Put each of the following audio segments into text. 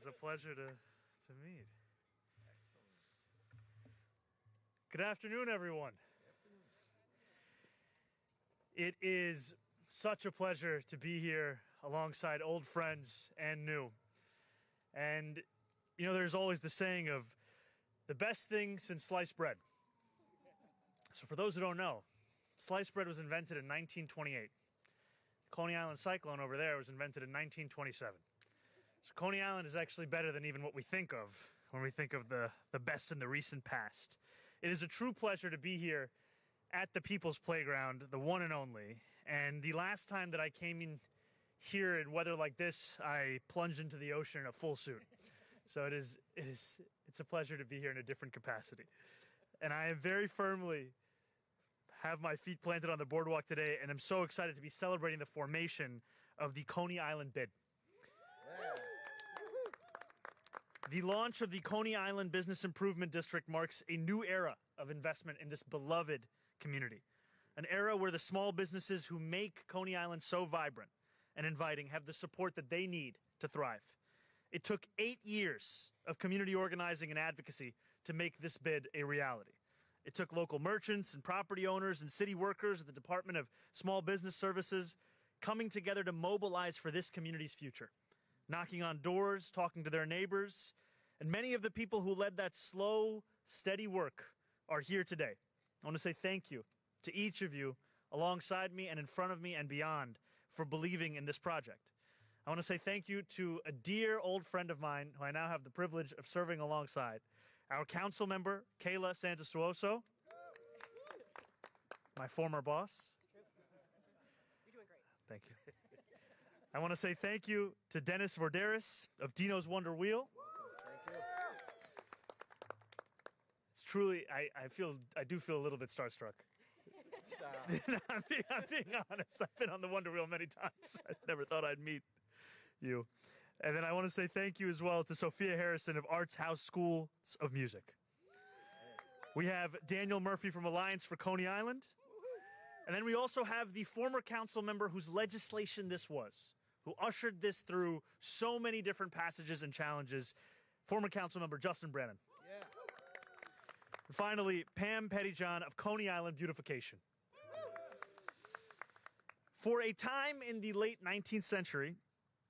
a pleasure to meet. Excellent. Good afternoon, everyone. It is such a pleasure to be here alongside old friends and new. And, you know, there's always the saying of the best thing since sliced bread. So for those who don't know, sliced bread was invented in 1928. The Coney Island cyclone over there was invented in 1927. So Coney Island is actually better than even what we think of when we think of the best in the recent past. It is a true pleasure to be here at the People's Playground, the one and only. And the last time that I came in here in weather like this, I plunged into the ocean in a full suit. So it's a pleasure to be here in a different capacity. And I am very firmly have my feet planted on the boardwalk today, and I'm so excited to be celebrating the formation of the Coney Island bid. The launch of the Coney Island Business Improvement District marks a new era of investment in this beloved community. An era where the small businesses who make Coney Island so vibrant and inviting have the support that they need to thrive. It took 8 years of community organizing and advocacy to make this bid a reality. It took local merchants and property owners and city workers at the Department of Small Business Services coming together to mobilize for this community's future, knocking on doors, talking to their neighbors, and many of the people who led that slow, steady work are here today. I want to say thank you to each of you alongside me and in front of me and beyond for believing in this project. I want to say thank you to a dear old friend of mine who I now have the privilege of serving alongside, our council member, Kayla Santosuoso, my former boss. You're doing great. Thank you. I want to say thank you to Dennis Vorderis of Dino's Wonder Wheel. Thank you. It's truly, I do feel a little bit starstruck. I'm being honest. I've been on the Wonder Wheel many times. I never thought I'd meet you. And then I want to say thank you as well to Sophia Harrison of Arts House School of Music. We have Daniel Murphy from Alliance for Coney Island. And then we also have the former council member whose legislation this was, who ushered this through so many different passages and challenges, former council member Justin Brannon. Yeah. And finally, Pam Pettyjohn of Coney Island Beautification. For a time in the late 19th century,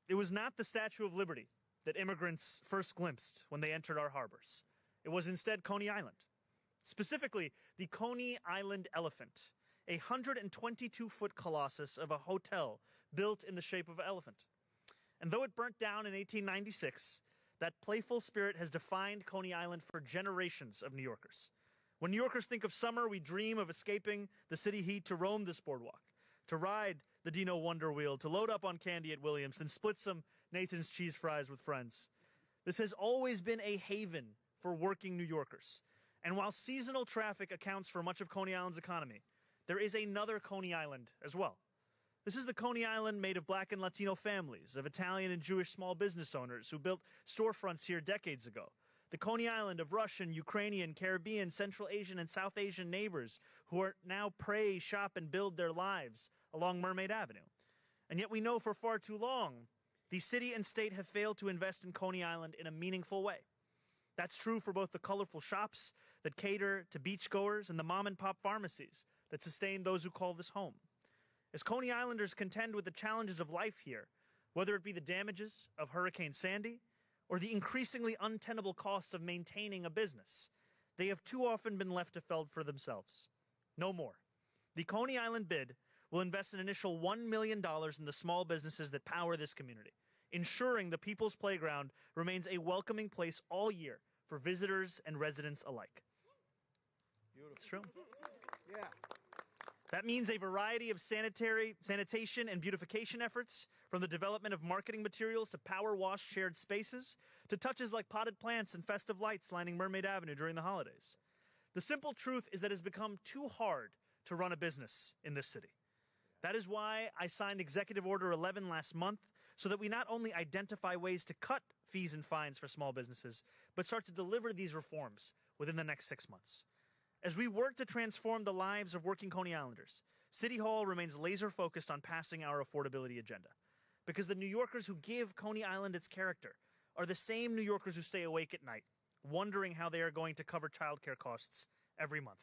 it was not the Statue of Liberty that immigrants first glimpsed when they entered our harbors. It was instead Coney Island. Specifically, the Coney Island elephant, a 122-foot colossus of a hotel built in the shape of an elephant. And though it burnt down in 1896, that playful spirit has defined Coney Island for generations of New Yorkers. When New Yorkers think of summer, we dream of escaping the city heat to roam this boardwalk, to ride the Dino Wonder Wheel, to load up on candy at Williams, then split some Nathan's cheese fries with friends. This has always been a haven for working New Yorkers. And while seasonal traffic accounts for much of Coney Island's economy, there is another Coney Island as well. This is the Coney Island made of Black and Latino families, of Italian and Jewish small business owners who built storefronts here decades ago. The Coney Island of Russian, Ukrainian, Caribbean, Central Asian, and South Asian neighbors who are now pray, shop, and build their lives along Mermaid Avenue. And yet we know for far too long, the city and state have failed to invest in Coney Island in a meaningful way. That's true for both the colorful shops that cater to beachgoers and the mom-and-pop pharmacies that sustain those who call this home. As Coney Islanders contend with the challenges of life here, whether it be the damages of Hurricane Sandy or the increasingly untenable cost of maintaining a business, they have too often been left to fend for themselves. No more. The Coney Island bid will invest an initial $1 million in the small businesses that power this community, ensuring the People's Playground remains a welcoming place all year for visitors and residents alike. Beautiful. It's true. Yeah. That means a variety of sanitation and beautification efforts, from the development of marketing materials to power wash shared spaces, to touches like potted plants and festive lights lining Mermaid Avenue during the holidays. The simple truth is that it has become too hard to run a business in this city. That is why I signed Executive Order 11 last month, so that we not only identify ways to cut fees and fines for small businesses, but start to deliver these reforms within the next 6 months. As we work to transform the lives of working Coney Islanders, City Hall remains laser-focused on passing our affordability agenda. Because the New Yorkers who give Coney Island its character are the same New Yorkers who stay awake at night, wondering how they are going to cover childcare costs every month.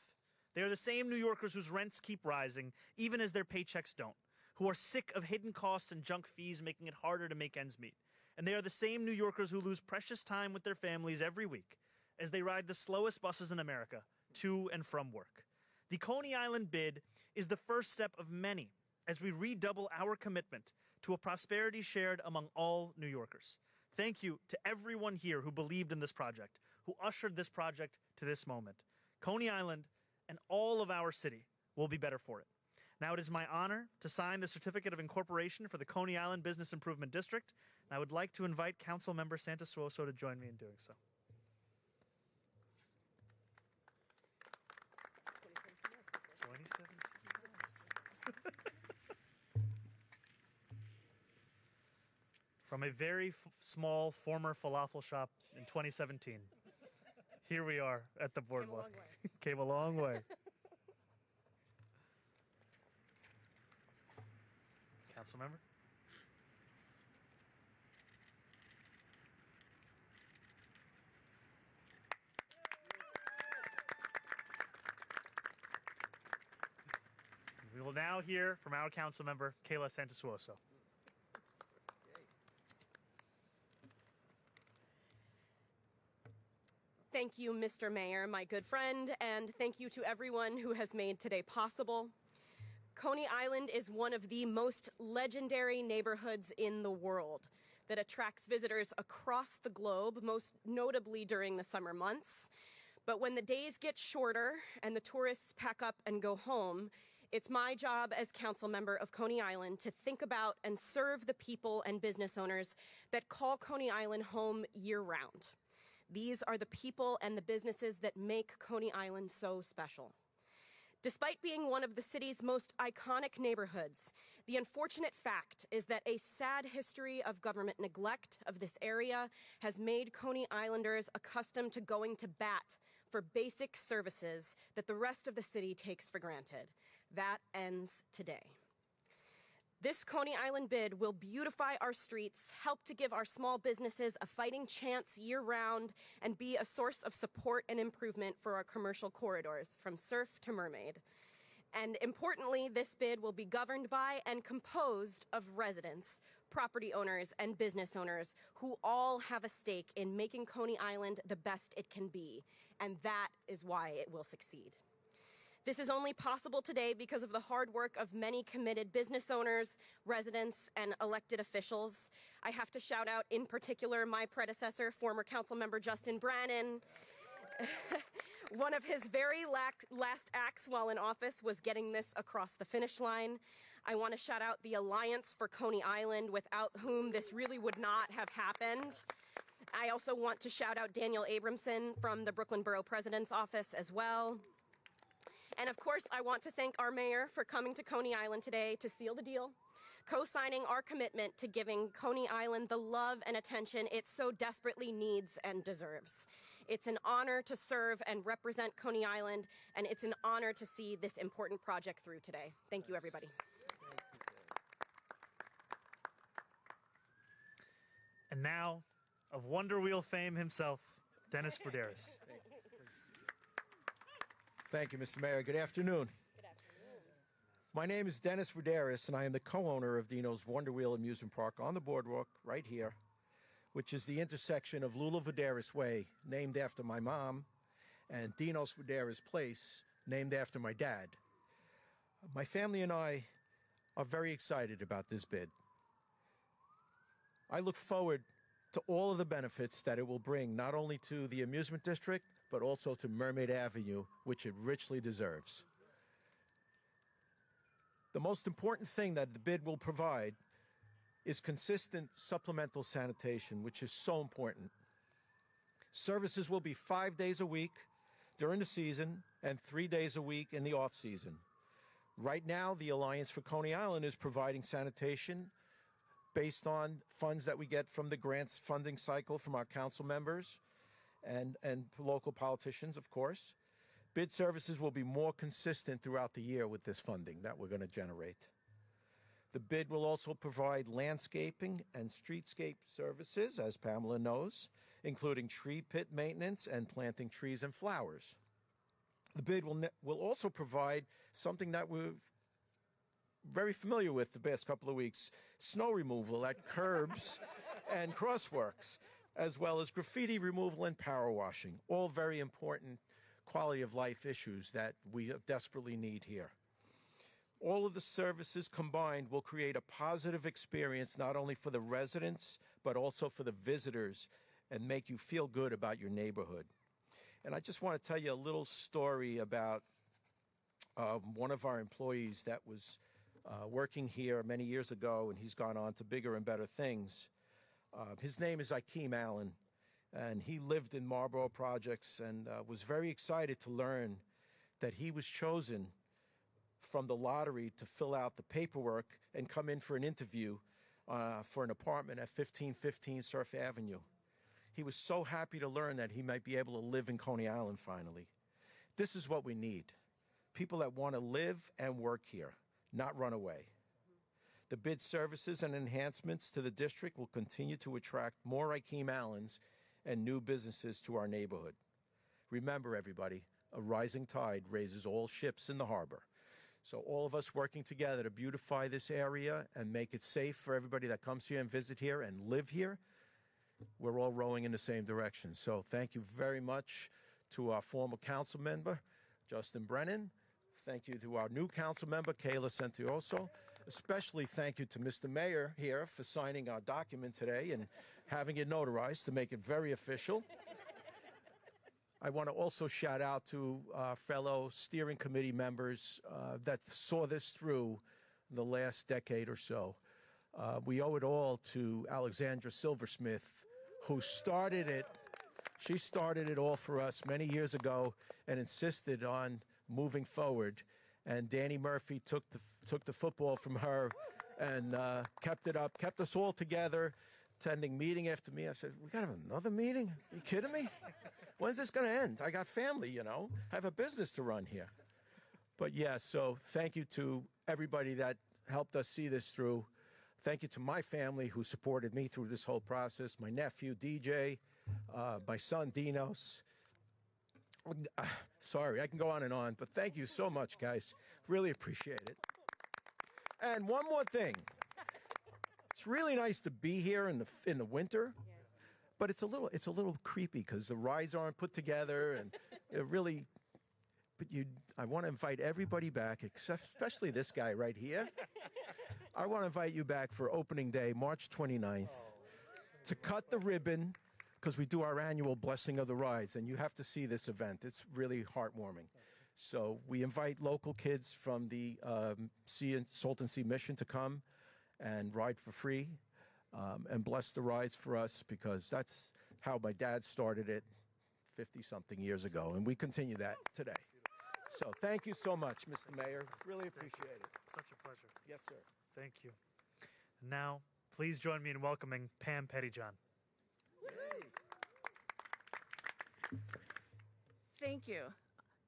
They are the same New Yorkers whose rents keep rising, even as their paychecks don't, who are sick of hidden costs and junk fees making it harder to make ends meet. And they are the same New Yorkers who lose precious time with their families every week as they ride the slowest buses in America to and from work. The Coney Island bid is the first step of many as we redouble our commitment to a prosperity shared among all New Yorkers. Thank you to everyone here who believed in this project, who ushered this project to this moment. Coney Island and all of our city will be better for it. Now it is my honor to sign the Certificate of Incorporation for the Coney Island Business Improvement District, and I would like to invite Councilmember Santosuoso to join me in doing so. From a very small former falafel shop in 2017. Here we are at the boardwalk. Came a long way. Council member? We will now hear from our council member, Kayla Santosuoso. Thank you, Mr. Mayor, my good friend, and thank you to everyone who has made today possible. Coney Island is one of the most legendary neighborhoods in the world that attracts visitors across the globe, most notably during the summer months. But when the days get shorter and the tourists pack up and go home, it's my job as council member of Coney Island to think about and serve the people and business owners that call Coney Island home year-round. These are the people and the businesses that make Coney Island so special. Despite being one of the city's most iconic neighborhoods, the unfortunate fact is that a sad history of government neglect of this area has made Coney Islanders accustomed to going to bat for basic services that the rest of the city takes for granted. That ends today. This Coney Island bid will beautify our streets, help to give our small businesses a fighting chance year-round, and be a source of support and improvement for our commercial corridors, from Surf to Mermaid. And importantly, this bid will be governed by and composed of residents, property owners, and business owners who all have a stake in making Coney Island the best it can be, and that is why it will succeed. This is only possible today because of the hard work of many committed business owners, residents, and elected officials. I have to shout out in particular my predecessor, former council member Justin Brannan. One of his very last acts while in office was getting this across the finish line. I want to shout out the Alliance for Coney Island, without whom this really would not have happened. I also want to shout out Daniel Abramson from the Brooklyn Borough President's Office as well. And of course, I want to thank our mayor for coming to Coney Island today to seal the deal, co-signing our commitment to giving Coney Island the love and attention it so desperately needs and deserves. It's an honor to serve and represent Coney Island, and it's an honor to see this important project through today. Thank you, everybody. And now, of Wonder Wheel fame himself, Dennis Frideris. Thank you, Mr. Mayor. Good afternoon. Good afternoon. My name is Dennis Frideris, and I am the co-owner of Dino's Wonder Wheel Amusement Park on the boardwalk right here, which is the intersection of Lula Frideris Way, named after my mom, and Dino's Frideris Place, named after my dad. My family and I are very excited about this bid. I look forward to all of the benefits that it will bring, not only to the amusement district, but also to Mermaid Avenue, which it richly deserves. The most important thing that the bid will provide is consistent supplemental sanitation, which is so important. Services will be 5 days a week during the season and 3 days a week in the off-season. Right now, the Alliance for Coney Island is providing sanitation based on funds that we get from the grants funding cycle from our council members and local politicians, of course. Bid services will be more consistent throughout the year with this funding that we're going to generate. The bid will also provide landscaping and streetscape services, as Pamela knows, including tree pit maintenance and planting trees and flowers. The bid will also provide something that we're very familiar with the past couple of weeks, snow removal at curbs and crosswalks, as well as graffiti removal and power washing, all very important quality of life issues that we desperately need here. All of the services combined will create a positive experience not only for the residents, but also for the visitors and make you feel good about your neighborhood. And I just want to tell you a little story about one of our employees that was working here many years ago, and he's gone on to bigger and better things. His name is Akeem Allen, and he lived in Marlboro Projects and was very excited to learn that he was chosen from the lottery to fill out the paperwork and come in for an interview for an apartment at 1515 Surf Avenue. He was so happy to learn that he might be able to live in Coney Island finally. This is what we need. People that want to live and work here, not run away. The bid services and enhancements to the district will continue to attract more Akeem Allens and new businesses to our neighborhood. Remember, everybody, a rising tide raises all ships in the harbor. So all of us working together to beautify this area and make it safe for everybody that comes here and visit here and live here, we're all rowing in the same direction. So thank you very much to our former council member, Justin Brennan. Thank you to our new council member, Kayla Santioso. Especially thank you to Mr. Mayor here for signing our document today and having it notarized to make it very official. I want to also shout out to our fellow steering committee members that saw this through in the last decade or so. We owe it all to Alexandra Silversmith, who started it. She started it all for us many years ago and insisted on moving forward. And Danny Murphy took the football from her and kept it up, kept us all together, attending meeting after meeting. I said, we got to have another meeting? Are you kidding me? When's this going to end? I got family, you know. I have a business to run here. But yeah, so thank you to everybody that helped us see this through. Thank you to my family who supported me through this whole process, my nephew, DJ, my son, Dinos. Sorry, I can go on, but thank you so much, guys. Really appreciate it. And one more thing. It's really nice to be here in the winter, but it's a little creepy because the rides aren't put together, and it really. But I want to invite everybody back, especially this guy right here. I want to invite you back for opening day, March 29th, to cut the ribbon, because we do our annual blessing of the rides, and you have to see this event. It's really heartwarming. So we invite local kids from the Salton Sea Mission to come and ride for free and bless the rides for us, because that's how my dad started it 50-something years ago, and we continue that today. So thank you so much, Mr. Mayor. Really appreciate it. Such a pleasure. Yes, sir. Thank you. Now, please join me in welcoming Pam Pettyjohn. Thank you.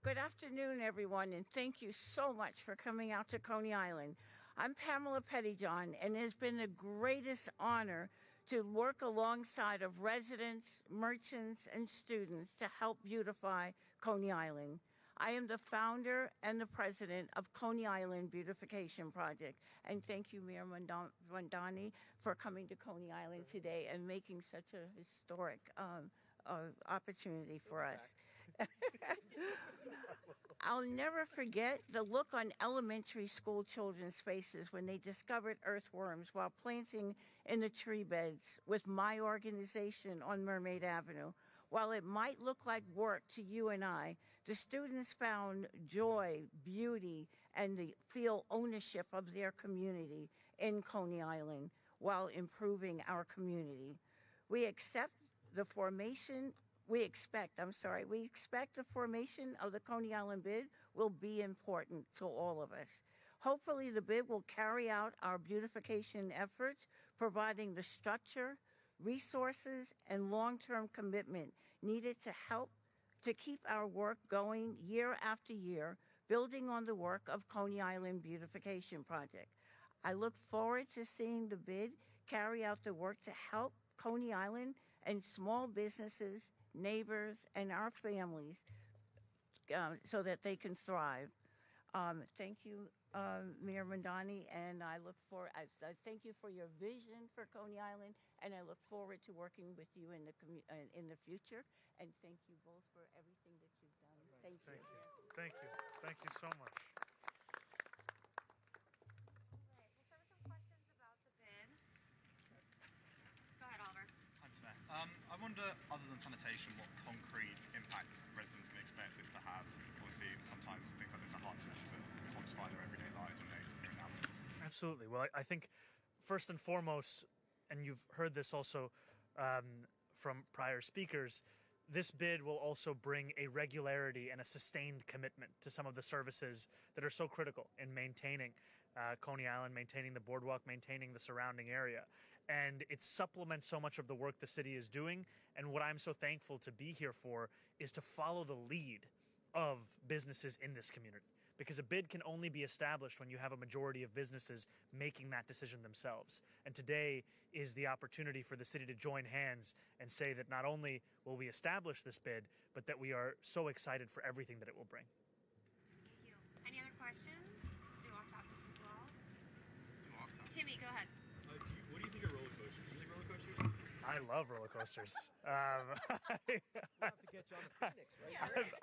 Good afternoon, everyone, and thank you so much for coming out to Coney Island. I'm Pamela Pettyjohn, and it has been the greatest honor to work alongside of residents, merchants, and students to help beautify Coney Island. I am the founder and the president of Coney Island Beautification Project, and thank you, Mayor Mamdani, for coming to Coney Island today and making such a historic opportunity for us. I'll never forget the look on elementary school children's faces when they discovered earthworms while planting in the tree beds with my organization on Mermaid Avenue. While it might look like work to you and I, the students found joy, beauty, and the feel ownership of their community in Coney Island while improving our community. We expect the formation of the Coney Island bid will be important to all of us. Hopefully the bid will carry out our beautification efforts, providing the structure, resources, and long-term commitment needed to help to keep our work going year after year, building on the work of Coney Island Beautification Project. I look forward to seeing the bid carry out the work to help Coney Island and small businesses, neighbors, and our families so that they can thrive. Thank you, Mayor Mamdani, and I thank you for your vision for Coney Island, and I look forward to working with you in the future. And thank you both for everything that you've done. Thank you. Thank you. Thank you so much. I wonder, other than sanitation, what concrete impacts residents can expect this to have? Obviously, sometimes things like this are hard to quantify their everyday lives when they hear announcements. Absolutely. Well, I think first and foremost, and you've heard this also from prior speakers, this bid will also bring a regularity and a sustained commitment to some of the services that are so critical in maintaining Coney Island, maintaining the boardwalk, maintaining the surrounding area. And it supplements so much of the work the city is doing. And what I'm so thankful to be here for is to follow the lead of businesses in this community. Because a bid can only be established when you have a majority of businesses making that decision themselves. And today is the opportunity for the city to join hands and say that not only will we establish this bid, but that we are so excited for everything that it will bring. Thank you. Any other questions? Do you want to talk this as well? Timmy, go ahead. What do you think of roller coasters? Do you like roller coasters? I love roller coasters. We'll have to get you on the Phoenix,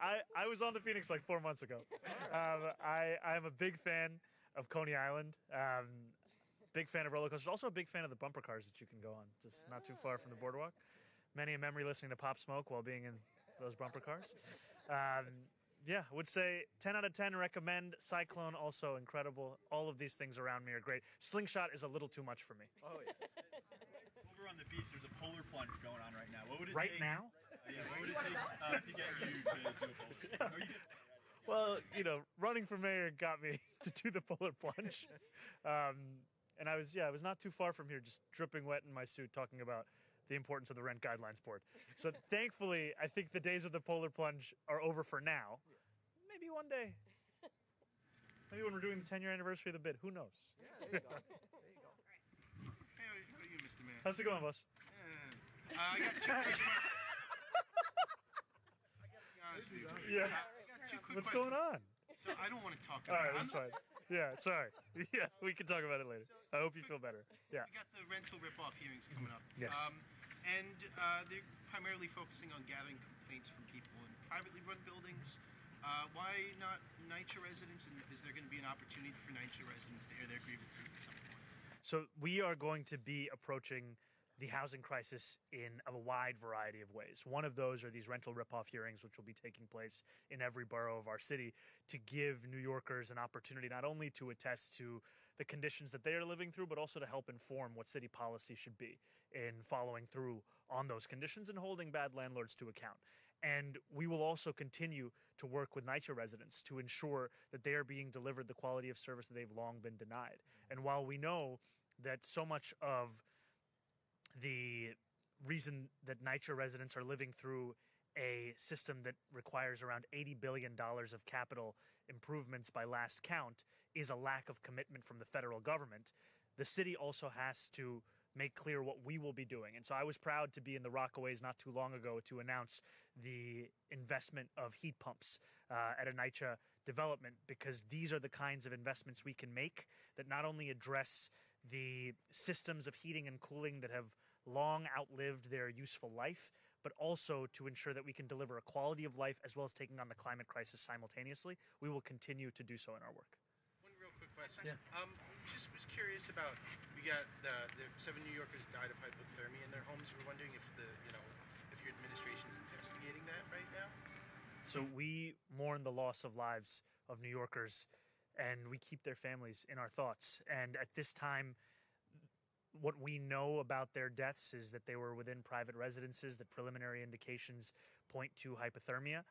right? I was on the Phoenix like 4 months ago. I'm a big fan of Coney Island. Big fan of roller coasters. Also a big fan of the bumper cars that you can go on, just not too far from the boardwalk. Many a memory listening to Pop Smoke while being in those bumper cars. Yeah, would say 10 out of 10 recommend. Cyclone, also incredible. All of these things around me are great. Slingshot is a little too much for me. Oh, yeah. Over on the beach, there's a polar plunge going on right now. What would it Right take? now? Yeah, what would it take to get you to do a polar plunge? Well, you know, running for mayor got me to do the polar plunge. And I was not too far from here, just dripping wet in my suit, talking about the importance of the rent guidelines board. So thankfully, I think the days of the polar plunge are over for now. Maybe one day. Maybe when we're doing the 10-year anniversary of the bid. Who knows? Yeah, there you go. There you go. Hey, how are you, Mr. Mayor? How's it going, boss? I got two quick questions. I gotta be honest with you. Yeah. I got two quick What's questions. going on? So I don't want to talk All about right, it. that's fine. Yeah, sorry. Yeah, we can talk about it later. I hope you feel better. Yeah. We got the rental ripoff hearings coming up. Yes. And they're primarily focusing on gathering complaints from people in privately run buildings. Why not NYCHA residents? And is there going to be an opportunity for NYCHA residents to air their grievances at some point? So we are going to be approaching the housing crisis in a wide variety of ways. One of those are these rental ripoff hearings, which will be taking place in every borough of our city to give New Yorkers an opportunity not only to attest to the conditions that they are living through, but also to help inform what city policy should be in following through on those conditions and holding bad landlords to account. And we will also continue to work with NYCHA residents to ensure that they are being delivered the quality of service that they've long been denied. And while we know that so much of the reason that NYCHA residents are living through a system that requires around $80 billion of capital improvements by last count is a lack of commitment from the federal government, the city also has to make clear what we will be doing. And so I was proud to be in the Rockaways not too long ago to announce the investment of heat pumps at a NYCHA development, because these are the kinds of investments we can make that not only address the systems of heating and cooling that have long outlived their useful life, but also to ensure that we can deliver a quality of life as well as taking on the climate crisis simultaneously. We will continue to do so in our work. One real quick question. Yeah. Just was curious about, we got the 7 New Yorkers died of hypothermia in their homes. We're wondering if if your administration is investigating that right now. So we mourn the loss of lives of New Yorkers, and we keep their families in our thoughts. And at this time, what we know about their deaths is that they were within private residences, that preliminary indications point to hypothermia.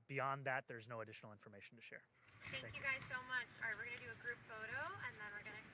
Beyond that, there's no additional information to share. Thank you guys so much. All right, we're going to do a group photo, and then we're going to